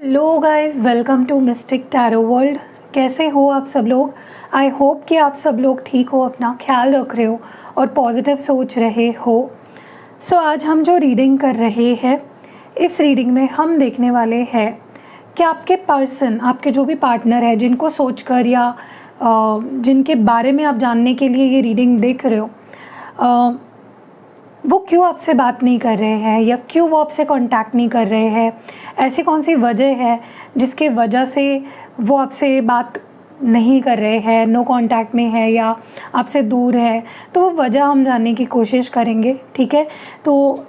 Hello guys, welcome to mystic tarot world. कैसे हो आप सब लोग? आई होप कि आप सब लोग ठीक हो, अपना ख्याल रख रहे हो और पॉजिटिव सोच रहे हो। सो आज हम जो रीडिंग कर रहे हैं, इस रीडिंग में हम देखने वाले हैं कि आपके पर्सन, आपके जो भी पार्टनर है, जिनको सोचकर या जिनके बारे में आप जानने के लिए ये रीडिंग देख रहे हो, वो क्यों आपसे बात नहीं कर रहे हैं या क्यों वो आपसे कांटेक्ट नहीं कर रहे हैं। ऐसी कौन सी वजह है जिसके वजह से वो आपसे बात नहीं कर रहे हैं, नो कांटेक्ट में है या आपसे दूर है। तो वो वजह हम जानने की कोशिश करेंगे, ठीक है। तो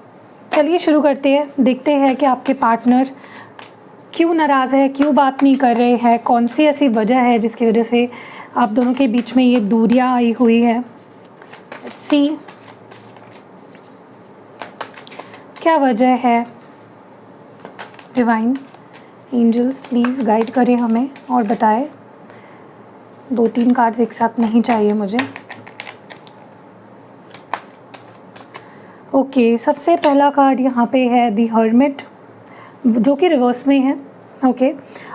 चलिए शुरू करते हैं, देखते हैं कि आपके पार्टनर क्यों नाराज़ है, क्यों बात नहीं कर रहे हैं, कौन सी ऐसी वजह है जिसकी वजह से आप दोनों के बीच में ये दूरियां आई हुई है। लेट्स सी क्या वजह है। डिवाइन एंजल्स प्लीज़ गाइड करें हमें और बताएं। 2-3 कार्ड्स एक साथ नहीं चाहिए मुझे। ओके, सबसे पहला कार्ड यहाँ पे है दी हर्मिट, जो कि रिवर्स में है। ओके,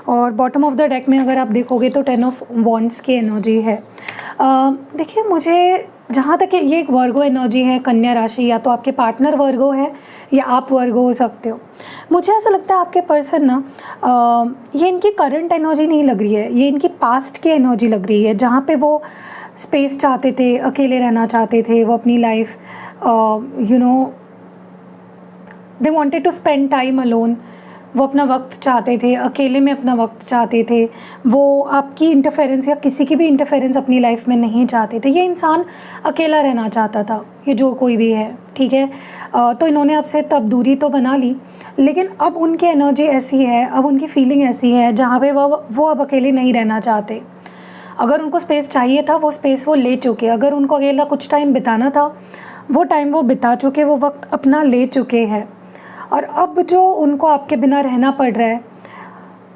और बॉटम ऑफ द डेक में अगर आप देखोगे तो 10 ऑफ वॉन्ड्स की एनर्जी है। देखिए, मुझे जहाँ तक ये एक वर्गो एनर्जी है, कन्या राशि, या तो आपके पार्टनर वर्गो है या आप वर्गो हो सकते हो। मुझे ऐसा लगता है आपके पर्सन ना, ये इनकी करंट एनर्जी नहीं लग रही है, ये इनकी पास्ट की एनर्जी लग रही है, जहाँ पे वो स्पेस चाहते थे, अकेले रहना चाहते थे, वो अपनी life they wanted to spend time alone. वो अपना वक्त चाहते थे, अकेले में अपना वक्त चाहते थे। वो आपकी इंटरफेरेंस या किसी की भी इंटरफेरेंस अपनी लाइफ में नहीं चाहते थे। ये इंसान अकेला रहना चाहता था, ये जो कोई भी है, ठीक है। तो इन्होंने आपसे तब दूरी तो बना ली, लेकिन अब उनकी एनर्जी ऐसी है, अब उनकी फीलिंग ऐसी है जहाँ पे वो अब अकेले नहीं रहना चाहते। अगर उनको स्पेस चाहिए था, वो स्पेस वो ले चुके। अगर उनको अकेला कुछ टाइम बिताना था, वो टाइम वो बिता चुके, वो वक्त अपना ले चुके हैं। और अब जो उनको आपके बिना रहना पड़ रहा है,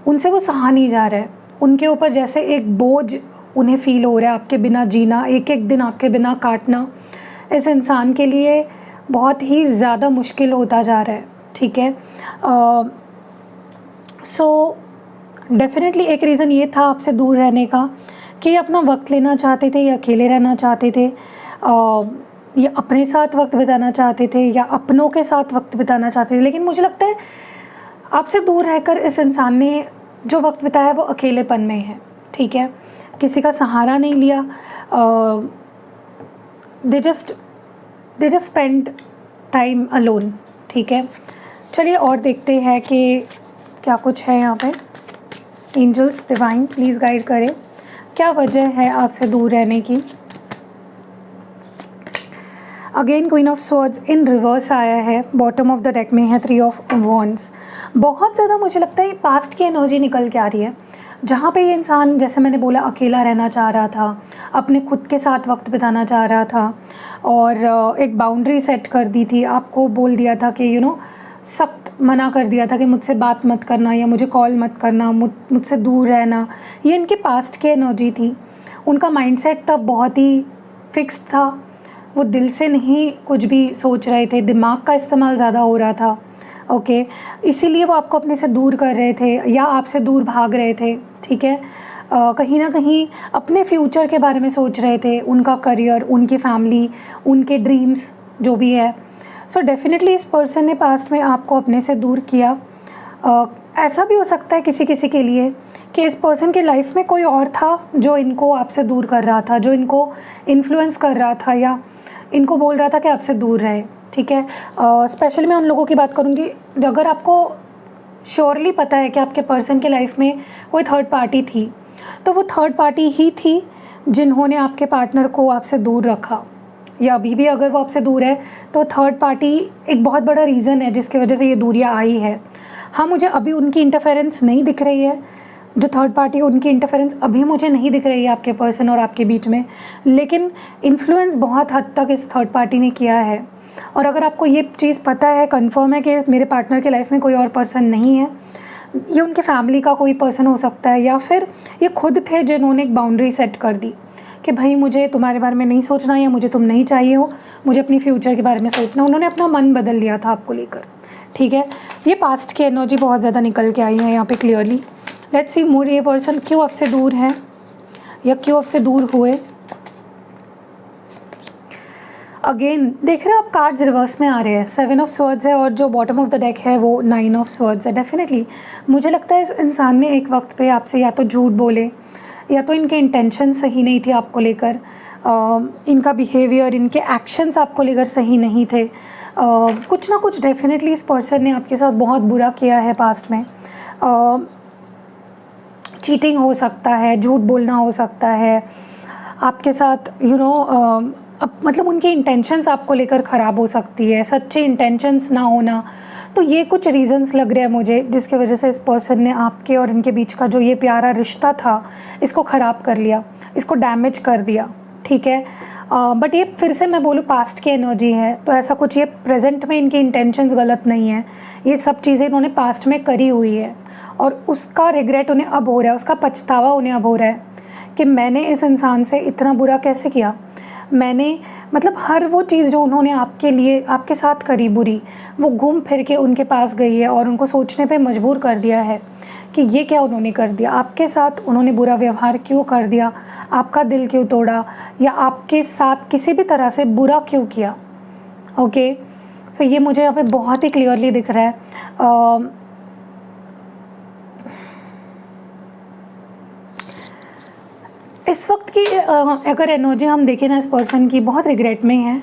उनसे वो सहा नहीं जा रहा है। उनके ऊपर जैसे एक बोझ उन्हें फ़ील हो रहा है। आपके बिना जीना, एक एक दिन आपके बिना काटना इस इंसान के लिए बहुत ही ज़्यादा मुश्किल होता जा रहा है, ठीक है। सो डेफिनेटली एक रीज़न ये था आपसे दूर रहने का कि ये अपना वक्त लेना चाहते थे, या अकेले रहना चाहते थे, या अपने साथ वक्त बिताना चाहते थे, या अपनों के साथ वक्त बिताना चाहते थे। लेकिन मुझे लगता है आपसे दूर रहकर इस इंसान ने जो वक्त बिताया वो अकेलेपन में है, ठीक है। किसी का सहारा नहीं लिया। They just spend time alone, ठीक है। चलिए और देखते हैं कि क्या कुछ है यहाँ पे। एंजल्स डिवाइन प्लीज़ गाइड करें, क्या वजह है आपसे दूर रहने की। Again queen of swords in reverse आया है, बॉटम ऑफ द डेक में है 3 ऑफ वॉन्ड्स। बहुत ज़्यादा मुझे लगता है पास्ट की एनर्जी निकल के आ रही है, जहाँ पे ये इंसान, जैसे मैंने बोला, अकेला रहना चाह रहा था, अपने खुद के साथ वक्त बिताना चाह रहा था, और एक बाउंड्री सेट कर दी थी, आपको बोल दिया था कि सख्त मना कर दिया था कि मुझसे बात मत करना या मुझे कॉल मत करना, मुझसे दूर रहना। ये इनकी पास्ट की एनर्जी थी। उनका माइंडसेट तब बहुत ही फिक्स्ड था, वो दिल से नहीं कुछ भी सोच रहे थे, दिमाग का इस्तेमाल ज़्यादा हो रहा था, ओके। इसीलिए वो आपको अपने से दूर कर रहे थे या आपसे दूर भाग रहे थे, ठीक है। कहीं ना कहीं अपने फ्यूचर के बारे में सोच रहे थे, उनका करियर, उनकी फैमिली, उनके ड्रीम्स जो भी है। सो डेफिनेटली इस पर्सन ने पास्ट में आपको अपने से दूर किया। ऐसा भी हो सकता है किसी किसी के लिए कि इस पर्सन की लाइफ में कोई और था जो इनको आपसे दूर कर रहा था, जो इनको इन्फ्लुएंस कर रहा था या इनको बोल रहा था कि आपसे दूर रहे, ठीक है। स्पेशली मैं उन लोगों की बात करूँगी, अगर आपको श्योरली पता है कि आपके पर्सन के लाइफ में कोई थर्ड पार्टी थी, तो वो थर्ड पार्टी ही थी जिन्होंने आपके पार्टनर को आपसे दूर रखा, या अभी भी अगर वो आपसे दूर है तो थर्ड पार्टी एक बहुत बड़ा रीज़न है जिसकी वजह से ये दूरियां आई है। हाँ, मुझे अभी उनकी इंटरफेरेंस नहीं दिख रही है, जो थर्ड पार्टी है उनकी इंटरफेरेंस अभी मुझे नहीं दिख रही है आपके पर्सन और आपके बीच में, लेकिन इन्फ्लुएंस बहुत हद तक इस थर्ड पार्टी ने किया है। और अगर आपको ये चीज़ पता है, कंफर्म है कि मेरे पार्टनर के लाइफ में कोई और पर्सन नहीं है, ये उनके फैमिली का कोई पर्सन हो सकता है, या फिर ये खुद थे जिन्होंने एक बाउंड्री सेट कर दी कि भाई मुझे तुम्हारे बारे में नहीं सोचना, या मुझे तुम नहीं चाहिए हो, मुझे अपनी फ्यूचर के बारे में सोचना। उन्होंने अपना मन बदल लिया था आपको लेकर, ठीक है। ये पास्ट की एनर्जी बहुत ज़्यादा निकल के आई है यहाँ पे क्लियरली। लेट्स सी मोर, ये पर्सन क्यों आपसे दूर है या क्यों आपसे दूर हुए। अगेन देख रहे हो आप कार्ड्स रिवर्स में आ रहे हैं, 7 ऑफ स्वर्ड्स है और जो बॉटम ऑफ द डेक है वो 9 ऑफ स्वर्ड्स है। डेफिनेटली मुझे लगता है इस इंसान ने एक वक्त पे आपसे या तो झूठ बोले या तो इनके इंटेंशन सही नहीं थी आपको लेकर, इनका बिहेवियर, इनके एक्शंस आपको लेकर सही नहीं थे। कुछ ना कुछ डेफिनेटली इस पर्सन ने आपके साथ बहुत बुरा किया है पास्ट में। चीटिंग हो सकता है, झूठ बोलना हो सकता है आपके साथ, मतलब उनकी इंटेंशंस आपको लेकर ख़राब हो सकती है, सच्चे इंटेंशंस ना होना। तो ये कुछ रीज़न्स लग रहे हैं मुझे जिसके वजह से इस पर्सन ने आपके और इनके बीच का जो ये प्यारा रिश्ता था इसको ख़राब कर लिया, इसको डैमेज कर दिया, ठीक है। बट ये फिर से मैं बोलूँ पास्ट की एनर्जी है, तो ऐसा कुछ, ये प्रेजेंट में इनके इंटेंशंस गलत नहीं है। ये सब चीज़ें इन्होंने पास्ट में करी हुई है और उसका रिग्रेट उन्हें अब हो रहा है, उसका पछतावा उन्हें अब हो रहा है कि मैंने इस इंसान से इतना बुरा कैसे किया। मैंने मतलब हर वो चीज़ जो उन्होंने आपके लिए, आपके साथ करी बुरी, वो घूम फिर के उनके पास गई है और उनको सोचने पे मजबूर कर दिया है कि ये क्या उन्होंने कर दिया आपके साथ, उन्होंने बुरा व्यवहार क्यों कर दिया, आपका दिल क्यों तोड़ा या आपके साथ किसी भी तरह से बुरा क्यों किया। ओके, सो ये मुझे यहाँ पे बहुत ही क्लियरली दिख रहा है। इस वक्त की अगर एनर्जी हम देखें ना, इस पर्सन की बहुत रिग्रेट में है,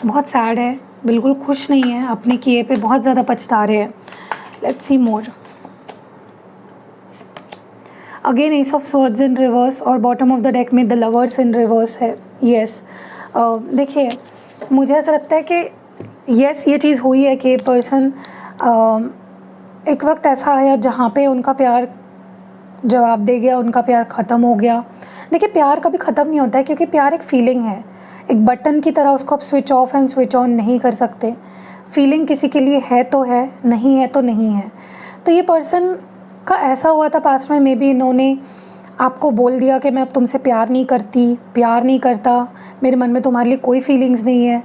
बहुत सैड है, बिल्कुल खुश नहीं है, अपने किए पे बहुत ज़्यादा पछता रहे हैं। Let's see more. Again S of swords in reverse और बॉटम ऑफ द डेक में द लवर्स इन रिवर्स है। यस, देखिए मुझे ऐसा लगता है कि यस ये चीज़ हुई है कि पर्सन एक वक्त ऐसा आया जहाँ पे उनका प्यार जवाब दे गया, उनका प्यार ख़त्म हो गया। देखिए प्यार कभी ख़त्म नहीं होता है क्योंकि प्यार एक फ़ीलिंग है, एक बटन की तरह उसको आप switch off and switch on नहीं कर सकते। फीलिंग किसी के लिए है तो है, नहीं है तो नहीं है। तो ये पर्सन का ऐसा हुआ था पास्ट में, मे बी इन्होंने आपको बोल दिया कि मैं अब तुमसे प्यार नहीं करती, प्यार नहीं करता, मेरे मन में तुम्हारे लिए कोई फीलिंग्स नहीं है।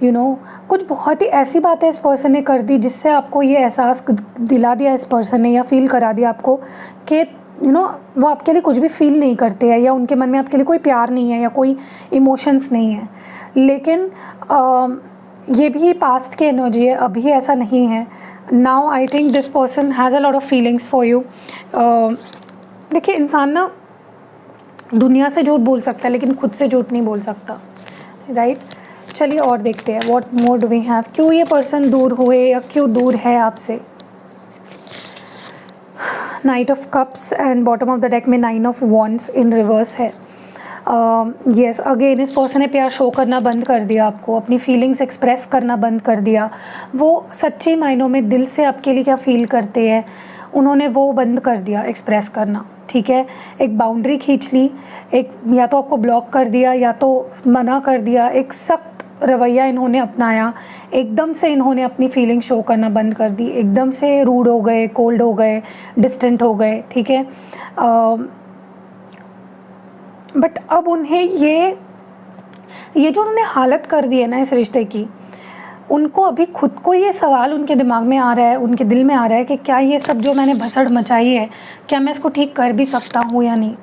कुछ बहुत ही ऐसी बातें इस पर्सन ने कर दी जिससे आपको ये एहसास दिला दिया इस पर्सन ने या फील करा दिया आपको कि वो आपके लिए कुछ भी फील नहीं करते हैं या उनके मन में आपके लिए कोई प्यार नहीं है या कोई इमोशंस नहीं है। लेकिन ये भी पास्ट की एनर्जी है, अभी ऐसा नहीं है। Now I think this person has a lot of feelings for you. देखिए इंसान ना दुनिया से झूठ बोल सकता है लेकिन खुद से झूठ नहीं बोल सकता, राइट। चलिए और देखते हैं what more do we have. क्यों ये पर्सन दूर हुए या क्यों दूर है आपसे। Night of cups and bottom of the deck में 9 ऑफ वॉन्ड्स इन रिवर्स है। यस, अगेन इस पर्सन ने प्यार शो करना बंद कर दिया आपको, अपनी फीलिंग्स एक्सप्रेस करना बंद कर दिया। वो सच्चे मायनों में दिल से आपके लिए क्या फ़ील करते हैं उन्होंने वो बंद कर दिया एक्सप्रेस करना, ठीक है। एक बाउंड्री खींच ली, एक या तो आपको ब्लॉक कर दिया या तो मना कर दिया, एक सख्त रवैया इन्होंने अपनाया। एकदम से इन्होंने अपनी फीलिंग शो करना बंद कर दी, एकदम से रूड हो गए, कोल्ड हो गए, डिस्टेंट हो गए, ठीक है। बट अब उन्हें ये जो उन्होंने हालत कर दी है ना इस रिश्ते की, उनको अभी खुद को ये सवाल उनके दिमाग में आ रहा है, उनके दिल में आ रहा है कि क्या ये सब जो मैंने भसड़ मचाई है क्या मैं इसको ठीक कर भी सकता हूँ या नहीं।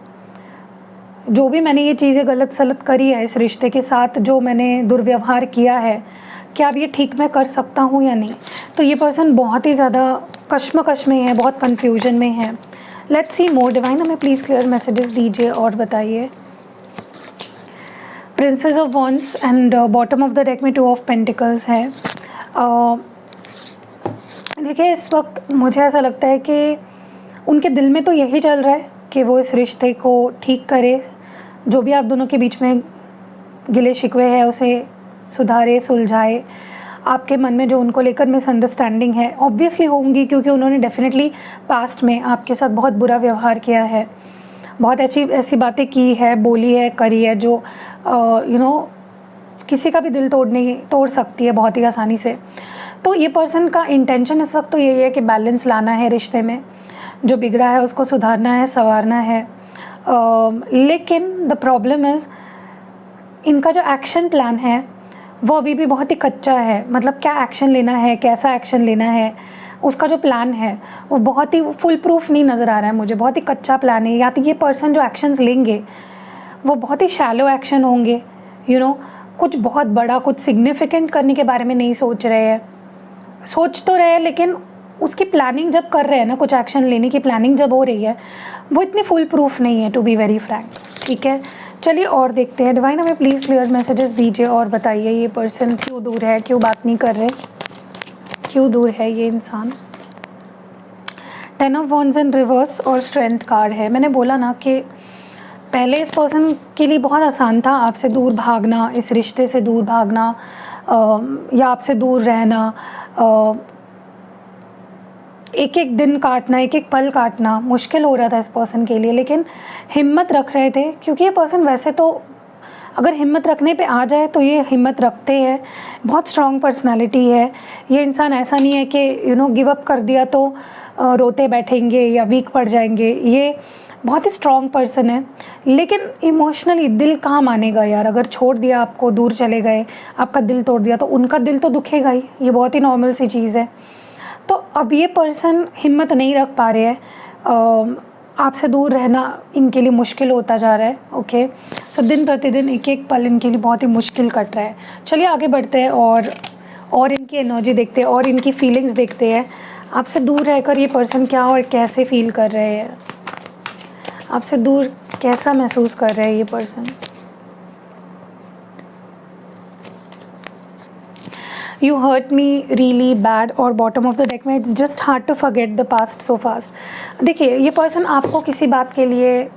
जो भी मैंने ये चीज़ें गलत सलत करी है इस रिश्ते के साथ, जो मैंने दुर्व्यवहार किया है, क्या अब ये ठीक मैं कर सकता हूँ या नहीं। तो ये पर्सन बहुत ही ज़्यादा कश्मकश में है, बहुत कन्फ्यूजन में है। Let's see more. डिवाइन हमें प्लीज़ क्लियर मैसेजेस दीजिए और बताइए। Princess of wands and bottom of the deck में 2 ऑफ पेंटिकल्स है। देखिए इस वक्त मुझे ऐसा लगता है कि उनके दिल में तो यही चल रहा है कि वो इस रिश्ते को ठीक करे, जो भी आप दोनों के बीच में गिले शिकवे है उसे सुधारे, सुलझाए। आपके मन में जो उनको लेकर मिसअंडरस्टैंडिंग है ऑब्वियसली होंगी क्योंकि उन्होंने डेफिनेटली पास्ट में आपके साथ बहुत बुरा व्यवहार किया है, बहुत ऐसी बातें की है, बोली है, करी है जो किसी का भी दिल तोड़ सकती है बहुत ही आसानी से। तो ये पर्सन का इंटेंशन इस वक्त तो यही है कि बैलेंस लाना है रिश्ते में, जो बिगड़ा है उसको सुधारना है, संवारना है। लेकिन द प्रॉब्लम इज़ इनका जो एक्शन प्लान है वो अभी भी बहुत ही कच्चा है। मतलब क्या एक्शन लेना है, कैसा एक्शन लेना है, उसका जो प्लान है वो बहुत ही फुल प्रूफ नहीं नज़र आ रहा है मुझे, बहुत ही कच्चा प्लान है। या तो ये पर्सन जो एक्शंस लेंगे वो बहुत ही शैलो एक्शन होंगे, कुछ बहुत बड़ा, कुछ सिग्निफिकेंट करने के बारे में नहीं सोच रहे हैं। सोच तो रहे हैं लेकिन उसकी प्लानिंग जब कर रहे हैं ना, कुछ एक्शन लेने की प्लानिंग जब हो रही है, वो इतनी फुल प्रूफ नहीं है, टू बी वेरी फ्रैंक। ठीक है, चलिए और देखते हैं। डिवाइन हमें प्लीज़ क्लियर मैसेजेस दीजिए और बताइए ये पर्सन क्यों दूर है, क्यों बात नहीं कर रहे, क्यों दूर है ये इंसान। 10 ऑफ वॉन्ड्स इन रिवर्स और स्ट्रेंथ कार्ड है। मैंने बोला ना कि पहले इस पर्सन के लिए बहुत आसान था आपसे दूर भागना, इस रिश्ते से दूर भागना, या आपसे दूर रहना, एक एक दिन काटना, एक एक पल काटना मुश्किल हो रहा था इस पर्सन के लिए, लेकिन हिम्मत रख रहे थे। क्योंकि ये पर्सन वैसे तो अगर हिम्मत रखने पे आ जाए तो ये हिम्मत रखते हैं, बहुत स्ट्रॉन्ग पर्सनालिटी है ये इंसान। ऐसा नहीं है कि गिव अप कर दिया तो रोते बैठेंगे या वीक पड़ जाएंगे। ये बहुत ही स्ट्रॉन्ग पर्सन है, लेकिन इमोशनली दिल कहाँ मानेगा यार। अगर छोड़ दिया, आपको दूर चले गए, आपका दिल तोड़ दिया, तो उनका दिल तो दुखेगा ही, ये बहुत ही नॉर्मल सी चीज़ है। तो अब ये पर्सन हिम्मत नहीं रख पा रहे हैं, आपसे दूर रहना इनके लिए मुश्किल होता जा रहा है। ओके, सो दिन प्रतिदिन एक एक पल इनके लिए बहुत ही मुश्किल कट रहा है। चलिए आगे बढ़ते हैं और इनकी एनर्जी देखते हैं और इनकी फीलिंग्स देखते हैं। आपसे दूर रहकर ये पर्सन क्या और कैसे फील कर रहे हैं, आपसे दूर कैसा महसूस कर रहे हैं ये person. You hurt me really bad और बॉटम ऑफ द डेक में it's just hard to forget the past so fast. देखिए, ये पर्सन आपको किसी बात के लिए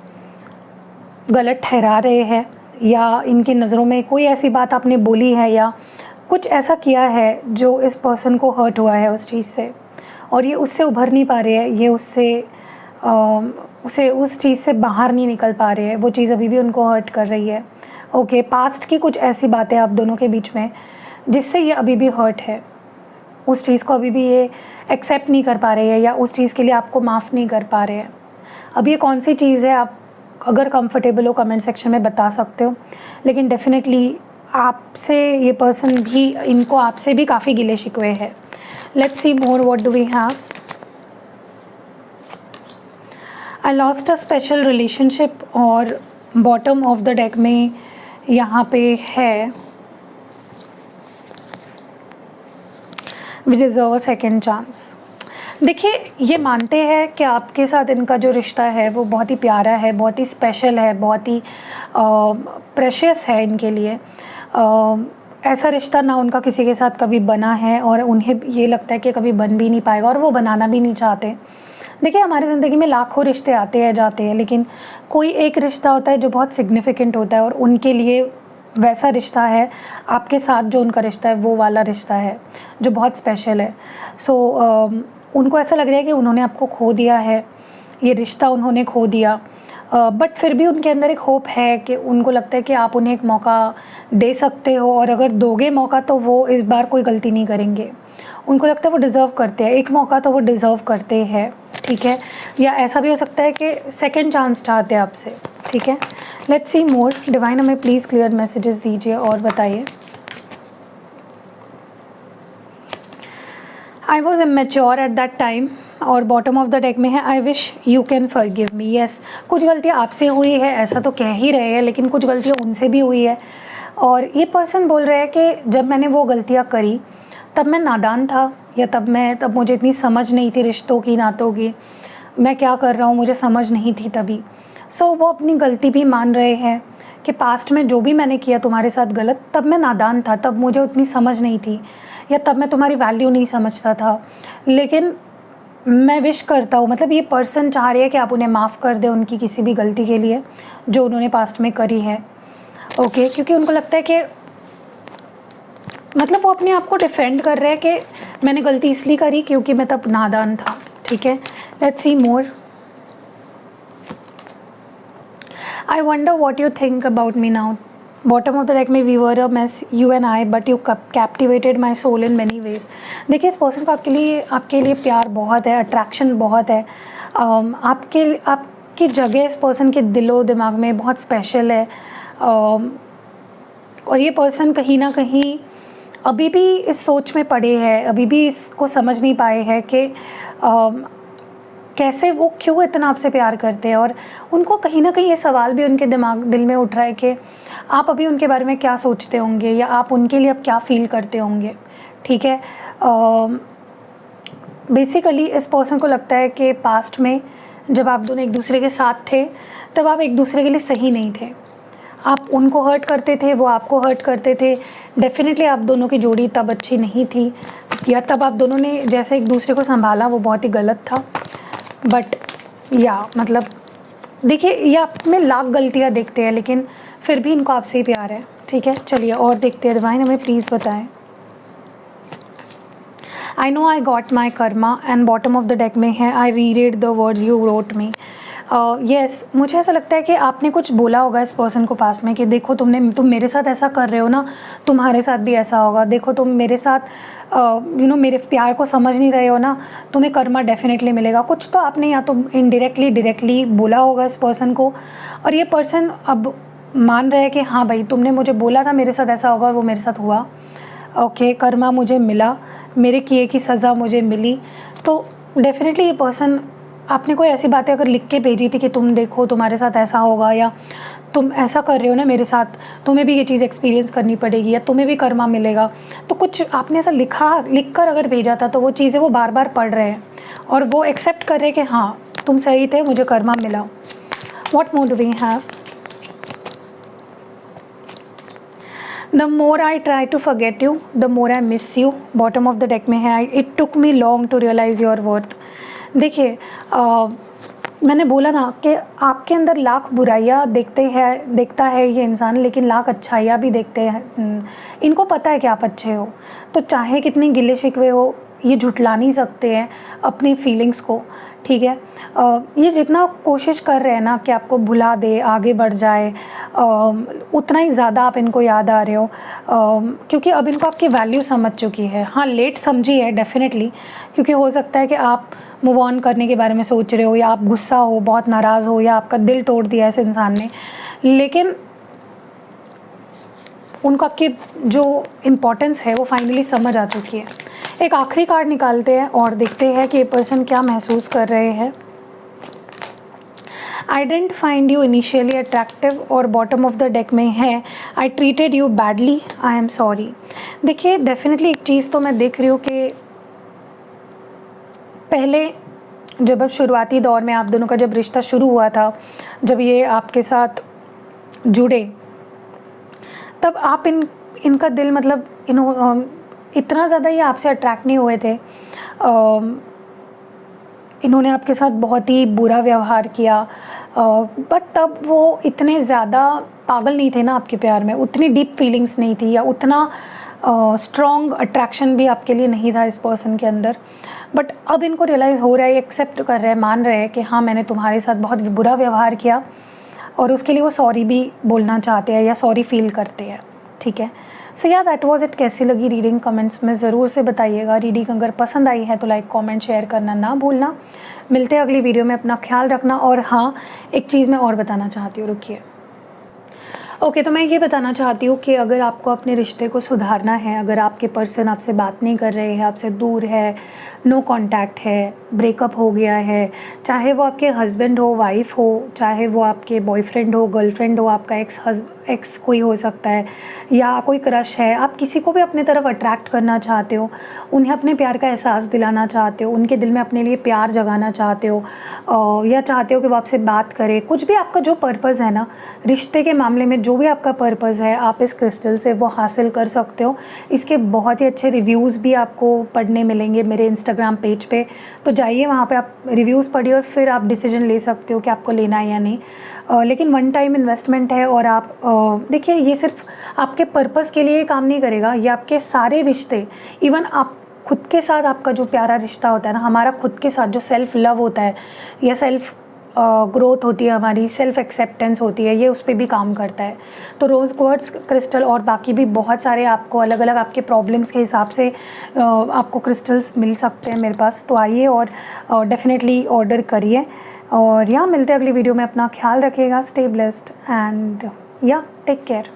गलत ठहरा रहे हैं, या इनकी नज़रों में कोई ऐसी बात आपने बोली है या कुछ ऐसा किया है जो इस पर्सन को हर्ट हुआ है उस चीज़ से, और ये उससे उभर नहीं पा रहे हैं, ये उसे उस चीज़ से बाहर नहीं निकल पा रहे हैं। वो चीज़ अभी भी उनको हर्ट कर रही है। ओके, पास्ट की कुछ ऐसी बातें आप दोनों के बीच में जिससे ये अभी भी हर्ट है, उस चीज़ को अभी भी ये एक्सेप्ट नहीं कर पा रहे हैं, या उस चीज़ के लिए आपको माफ़ नहीं कर पा रहे हैं। अब ये कौन सी चीज़ है, आप अगर कंफर्टेबल हो कमेंट सेक्शन में बता सकते हो। लेकिन डेफिनेटली आपसे ये पर्सन भी, इनको आपसे भी काफ़ी गिले शिकवे है। Let's see more, what do we have. I lost a special relationship और बॉटम ऑफ द डेक में यहाँ पे है we deserve a second chance. देखिए, ये मानते हैं कि आपके साथ इनका जो रिश्ता है वो बहुत ही प्यारा है, बहुत ही स्पेशल है, बहुत ही प्रेशियस है इनके लिए। ऐसा रिश्ता ना उनका किसी के साथ कभी बना है, और उन्हें ये लगता है कि कभी बन भी नहीं पाएगा, और वो बनाना भी नहीं चाहते। देखिए, हमारी ज़िंदगी में लाखों रिश्ते आते हैं जाते हैं, लेकिन कोई एक रिश्ता होता है जो बहुत सिग्निफिकेंट होता है, और उनके लिए वैसा रिश्ता है आपके साथ, जो उनका रिश्ता है वो वाला रिश्ता है जो बहुत स्पेशल है। सो उनको ऐसा लग रहा है कि उन्होंने आपको खो दिया है, ये रिश्ता उन्होंने खो दिया, बट फिर भी उनके अंदर एक होप है कि उनको लगता है कि आप उन्हें एक मौका दे सकते हो, और अगर दोगे मौका तो वो इस बार कोई गलती नहीं करेंगे। उनको लगता है वो डिज़र्व करते हैं, एक मौका तो वो डिज़र्व करते हैं। ठीक है, या ऐसा भी हो सकता है कि सेकंड चांस चाहते हैं आपसे। ठीक है, लेट्स सी मोर। डिवाइन हमें प्लीज़ क्लियर मैसेजेस दीजिए और बताइए। I was immature at that time, और बॉटम ऑफ द डेक में है I wish you can forgive me. Yes, कुछ गलतियाँ आपसे हुई है, ऐसा तो कह ही रहे हैं, लेकिन कुछ गलतियाँ उनसे भी हुई है। और ये पर्सन बोल रहे हैं कि जब मैंने वो गलतियाँ करी तब मैं नादान था, या तब मुझे इतनी समझ नहीं थी रिश्तों की, नातों की, मैं क्या कर रहा हूँ मुझे समझ नहीं थी तभी। सो वो अपनी गलती भी मान रहे हैं कि पास्ट में जो भी मैंने किया तुम्हारे साथ गलत, तब मैं नादान था, तब मुझे उतनी समझ नहीं थी, या तब मैं तुम्हारी वैल्यू नहीं समझता था। लेकिन मैं विश करता हूँ, मतलब ये पर्सन चाह रही है कि आप उन्हें माफ़ कर दें उनकी किसी भी गलती के लिए जो उन्होंने पास्ट में करी है। ओके, क्योंकि उनको लगता है कि मतलब वो अपने आप को डिफेंड कर रहे हैं कि मैंने गलती इसलिए करी क्योंकि मैं तब नादान था। ठीक है, let's see more. I wonder what you think about me now. Bottom of the deck में we were a mess you and I, but you captivated my soul in many ways. देखिए, इस पर्सन को आपके लिए प्यार बहुत है, attraction बहुत है, आपकी जगह इस पर्सन के दिलो दिमाग में बहुत स्पेशल है। और ये पर्सन कहीं ना कहीं अभी भी इस सोच में पड़े हैं, अभी भी इसको समझ नहीं पाए हैं कि कैसे वो क्यों इतना आपसे प्यार करते हैं। और उनको कहीं ना कहीं ये सवाल भी उनके दिल में उठ रहा है कि आप अभी उनके बारे में क्या सोचते होंगे, या आप उनके लिए अब क्या फ़ील करते होंगे। ठीक है, बेसिकली इस पर्सन को लगता है कि पास्ट में जब आप दोनों एक दूसरे के साथ थे तब आप एक दूसरे के लिए सही नहीं थे। आप उनको हर्ट करते थे, वो आपको हर्ट करते थे। डेफिनेटली आप दोनों की जोड़ी तब अच्छी नहीं थी, या तब आप दोनों ने जैसे एक दूसरे को संभाला वो बहुत ही गलत था। बट या मतलब देखिए, ये आप में लाख गलतियाँ देखते हैं, लेकिन फिर भी इनको आपसे ही प्यार है। ठीक है, चलिए और देखते हैं। डिवाइन हमें प्लीज़ बताएं। I know I got my Karma and bottom of the deck में है I read the words you wrote me. Yes, मुझे ऐसा लगता है कि आपने कुछ बोला होगा इस पर्सन को पास में कि देखो तुम मेरे साथ ऐसा कर रहे हो ना, तुम्हारे साथ भी ऐसा होगा। देखो तुम मेरे साथ मेरे प्यार को समझ नहीं रहे हो ना, तुम्हें कर्मा डेफिनेटली मिलेगा। कुछ तो आपने या तो इनडायरेक्टली डायरेक्टली बोला होगा इस पर्सन को, और ये पर्सन अब मान रहे हैं कि हाँ भाई तुमने मुझे बोला था मेरे साथ ऐसा होगा और वो मेरे साथ हुआ। ओके, कर्मा मुझे मिला, मेरे किए की सज़ा मुझे मिली। तो डेफिनेटली ये पर्सन, आपने कोई ऐसी बातें अगर लिख के भेजी थी कि तुम देखो तुम्हारे साथ ऐसा होगा, या तुम ऐसा कर रहे हो ना मेरे साथ, तुम्हें भी ये चीज़ एक्सपीरियंस करनी पड़ेगी, या तुम्हें भी कर्मा मिलेगा, तो कुछ आपने ऐसा लिख कर अगर भेजा था, तो वो चीज़ें वो बार बार पढ़ रहे हैं और वो एक्सेप्ट कर रहे हैं कि हाँ तुम सही थे, मुझे कर्मा मिला। What more do we have? The more I try to forget you, the more I miss you. Bottom of the deck में है it took me long to realize your worth. देखिए, मैंने बोला ना कि आपके अंदर लाख बुराइयाँ देखता है ये इंसान, लेकिन लाख अच्छाइयाँ भी देखते हैं। इनको पता है कि आप अच्छे हो, तो चाहे कितने गिले शिकवे हो ये झुठला नहीं सकते हैं अपनी फीलिंग्स को। ठीक है, ये जितना कोशिश कर रहे हैं ना कि आपको भुला दे, आगे बढ़ जाए, उतना ही ज़्यादा आप इनको याद आ रहे हो, क्योंकि अब इनको आपकी वैल्यू समझ चुकी है। हाँ, लेट समझी है डेफिनेटली, क्योंकि हो सकता है कि आप मूव ऑन करने के बारे में सोच रहे हो, या आप गुस्सा हो, बहुत नाराज़ हो, या आपका दिल तोड़ दिया इस इंसान ने, लेकिन उनको आपकी जो इम्पोर्टेंस है वो फाइनली समझ आ चुकी है। एक आखिरी कार्ड निकालते हैं और देखते हैं कि ये पर्सन क्या महसूस कर रहे हैं। I didn't find you initially attractive, और बॉटम ऑफ द डेक में है I treated you badly, I am sorry. देखिए, डेफिनेटली एक चीज़ तो मैं देख रही हूँ कि पहले जब शुरुआती दौर में आप दोनों का जब रिश्ता शुरू हुआ था, जब ये आपके साथ जुड़े, तब आप इनका दिल मतलब इतना ज़्यादा ये आपसे अट्रैक्ट नहीं हुए थे। इन्होंने आपके साथ बहुत ही बुरा व्यवहार किया, बट तब वो इतने ज़्यादा पागल नहीं थे ना आपके प्यार में, उतनी डीप फीलिंग्स नहीं थी, या उतना स्ट्रॉन्ग अट्रैक्शन भी आपके लिए नहीं था इस पर्सन के अंदर। बट अब इनको रियलाइज़ हो रहा है, एक्सेप्ट कर रहे हैं, मान रहे हैं कि हाँ मैंने तुम्हारे साथ बहुत बुरा व्यवहार किया, और उसके लिए वो सॉरी भी बोलना चाहते हैं या सॉरी फील करते हैं। ठीक है, सो या दैट वाज इट। कैसी लगी रीडिंग कमेंट्स में ज़रूर से बताइएगा। रीडिंग अगर पसंद आई है तो लाइक कमेंट शेयर करना ना भूलना। मिलते हैं अगली वीडियो में, अपना ख्याल रखना। और हाँ, एक चीज़ मैं और बताना चाहती हूँ, रुकिए। ओके, तो मैं ये बताना चाहती हूँ कि अगर आपको अपने रिश्ते को सुधारना है, अगर आपके पर्सन आपसे बात नहीं कर रहे हैं, आपसे दूर है, नो कांटेक्ट है, ब्रेकअप हो गया है, चाहे वो आपके हस्बैंड हो, वाइफ हो, चाहे वो आपके बॉयफ्रेंड हो, गर्लफ्रेंड हो, आपका एक्स कोई हो सकता है, या कोई क्रश है, आप किसी को भी अपने तरफ अट्रैक्ट करना चाहते हो, उन्हें अपने प्यार का एहसास दिलाना चाहते हो, उनके दिल में अपने लिए प्यार जगाना चाहते हो, या चाहते हो कि वो आपसे बात करे, कुछ भी आपका जो पर्पज़ है ना रिश्ते के मामले में, जो भी आपका पर्पज़ है, आप इस क्रिस्टल से वो हासिल कर सकते हो। इसके बहुत ही अच्छे रिव्यूज़ भी आपको पढ़ने मिलेंगे मेरे इंस्टाग्राम पेज पे, तो जाइए वहाँ पे आप रिव्यूज़ पढ़िए और फिर आप डिसीजन ले सकते हो कि आपको लेना है या नहीं। लेकिन वन टाइम इन्वेस्टमेंट है, और आप देखिए, ये सिर्फ आपके पर्पज़ के लिए काम नहीं करेगा, ये आपके सारे रिश्ते, इवन आप खुद के साथ आपका जो प्यारा रिश्ता होता है ना, हमारा खुद के साथ जो सेल्फ़ लव होता है या सेल्फ़ ग्रोथ होती है, हमारी सेल्फ़ एक्सेप्टेंस होती है, ये उस पर भी काम करता है। तो रोज़ क्वार्ट्ज क्रिस्टल और बाकी भी बहुत सारे आपको अलग अलग आपके प्रॉब्लम्स के हिसाब से आपको क्रिस्टल्स मिल सकते हैं मेरे पास। तो आइए और डेफिनेटली ऑर्डर करिए, और यहाँ मिलते हैं अगली वीडियो में। अपना ख्याल रखिएगा, स्टे ब्लेस्ड एंड या टेक केयर।